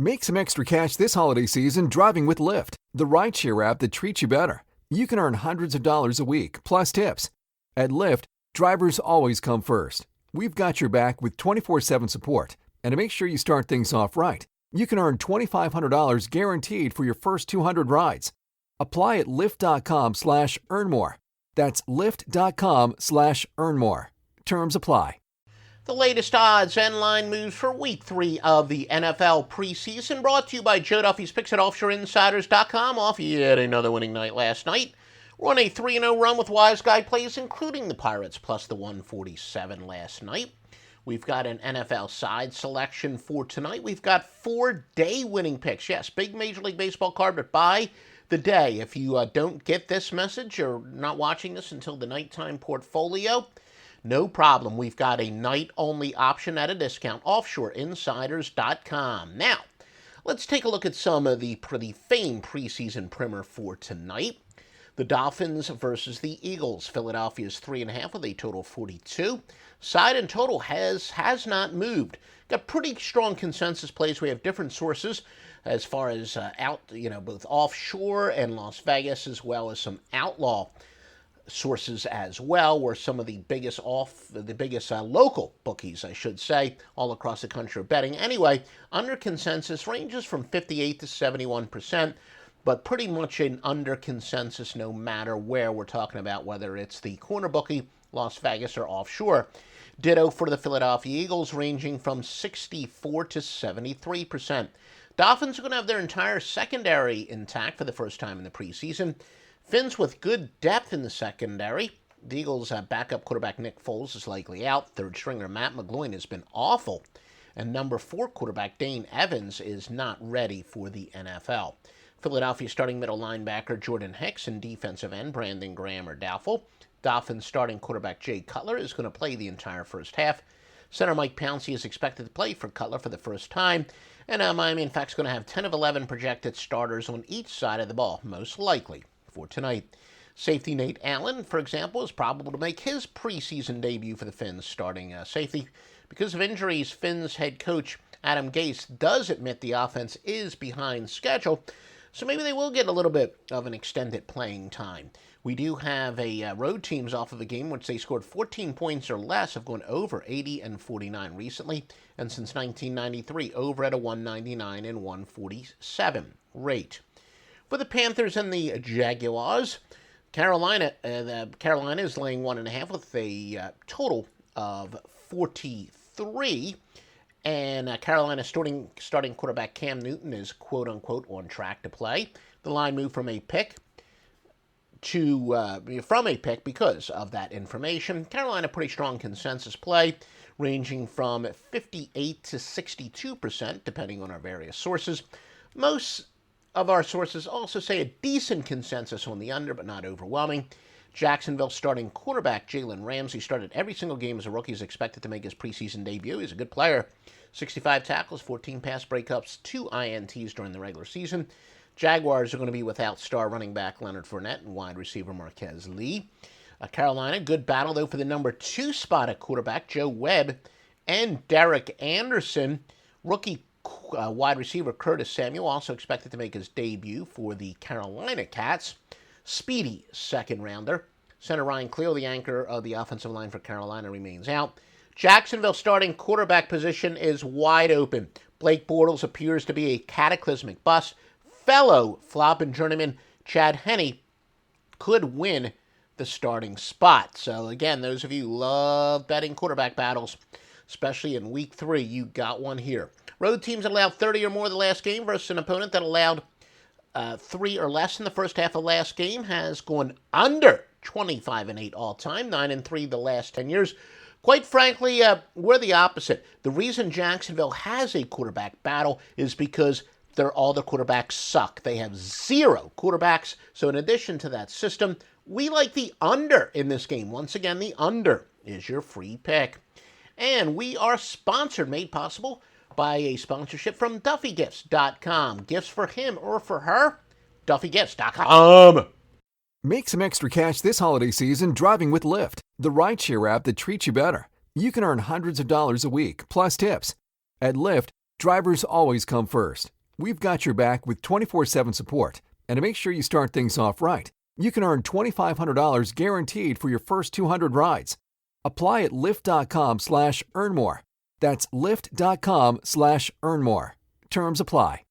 Make some extra cash this holiday season driving with Lyft, the rideshare app that treats you better. You can earn hundreds of dollars a week, plus tips. At Lyft, drivers always come first. We've got your back with 24/7 support. And to make sure you start things off right, you can earn $2,500 guaranteed for your first 200 rides. Apply at lyft.com/earnmore. That's lyft.com/earnmore. Terms apply. The latest odds and line moves for Week 3 of the NFL preseason, brought to you by Joe Duffy's Picks at OffshoreInsiders.com. Off yet another winning night last night. We're on a 3-0 run with Wise Guy plays, including the Pirates, plus the 147 last night. We've got an NFL side selection for tonight. We've got 4-day winning picks. Yes, big Major League Baseball card, but by the day, if you don't get this message or not watching this until the nighttime portfolio, no problem. We've got a night-only option at a discount. OffshoreInsiders.com. Now, let's take a look at some of the famed preseason primer for tonight. The Dolphins versus the Eagles. Philadelphia's 3.5 with a total 42. Side and total has not moved. Got pretty strong consensus plays. We have different sources as far as both offshore and Las Vegas, as well as some outlaw sources as well, where some of the biggest local bookies, I should say, all across the country are betting. Anyway, under consensus ranges from 58 to 71%, but pretty much an under consensus no matter where we're talking about, whether it's the corner bookie, Las Vegas, or offshore. Ditto for the Philadelphia Eagles, ranging from 64 to 73%. Dolphins are going to have their entire secondary intact for the first time in the preseason. Finns with good depth in the secondary. The Eagles' backup quarterback Nick Foles is likely out. Third stringer Matt McGloin has been awful. And number 4 quarterback Dane Evans is not ready for the NFL. Philadelphia starting middle linebacker Jordan Hicks and defensive end Brandon Graham are doubtful. Dolphins starting quarterback Jay Cutler is going to play the entire first half. Center Mike Pouncey is expected to play for Cutler for the first time. And Miami, in fact, is going to have 10 of 11 projected starters on each side of the ball, most likely, for tonight. Safety Nate Allen, for example, is probable to make his preseason debut for the Finns, starting safety. Because of injuries, Finns head coach Adam Gase does admit the offense is behind schedule, so maybe they will get a little bit of an extended playing time. We do have road teams off of a game which they scored 14 points or less, have gone over 80 and 49 recently, and since 1993, over at a 199 and 147 rate. For the Panthers and the Jaguars, Carolina is laying 1.5 with a total of 43. And Carolina's starting quarterback Cam Newton is quote-unquote on track to play. The line moved from a pick because of that information. Carolina, pretty strong consensus play, ranging from 58 to 62%, depending on our various sources. Most of our sources also say a decent consensus on the under, but not overwhelming. Jacksonville starting quarterback Jalen Ramsey started every single game as a rookie, is expected to make his preseason debut. He's a good player. 65 tackles, 14 pass breakups, 2 INTs during the regular season. Jaguars are going to be without star running back Leonard Fournette and wide receiver Marquez Lee. Carolina, good battle, though, for the number 2 spot at quarterback Joe Webb and Derek Anderson. Rookie wide receiver Curtis Samuel also expected to make his debut for the Carolina Cats. Speedy second rounder. Center Ryan Cleo, the anchor of the offensive line for Carolina, remains out. Jacksonville starting quarterback position is wide open. Blake Bortles appears to be a cataclysmic bust. Fellow flop and journeyman Chad Henne could win the starting spot. So again, those of you who love betting quarterback battles, especially in week 3, you got one here. Road teams that allowed 30 or more the last game versus an opponent that allowed 3 or less in the first half of last game has gone under 25-8 all time, 9-3 the last 10 years. Quite frankly, we're the opposite. The reason Jacksonville has a quarterback battle is because all the quarterbacks suck. They have 0 quarterbacks. So in addition to that system, we like the under in this game. Once again, the under is your free pick. And we are sponsored, made possible by a sponsorship from DuffyGifts.com. Gifts for him or for her? DuffyGifts.com. Make some extra cash this holiday season driving with Lyft, the rideshare app that treats you better. You can earn hundreds of dollars a week, plus tips. At Lyft, drivers always come first. We've got your back with 24/7 support. And to make sure you start things off right, you can earn $2,500 guaranteed for your first 200 rides. Apply at lyft.com/earn more. That's lyft.com/earn more. Terms apply.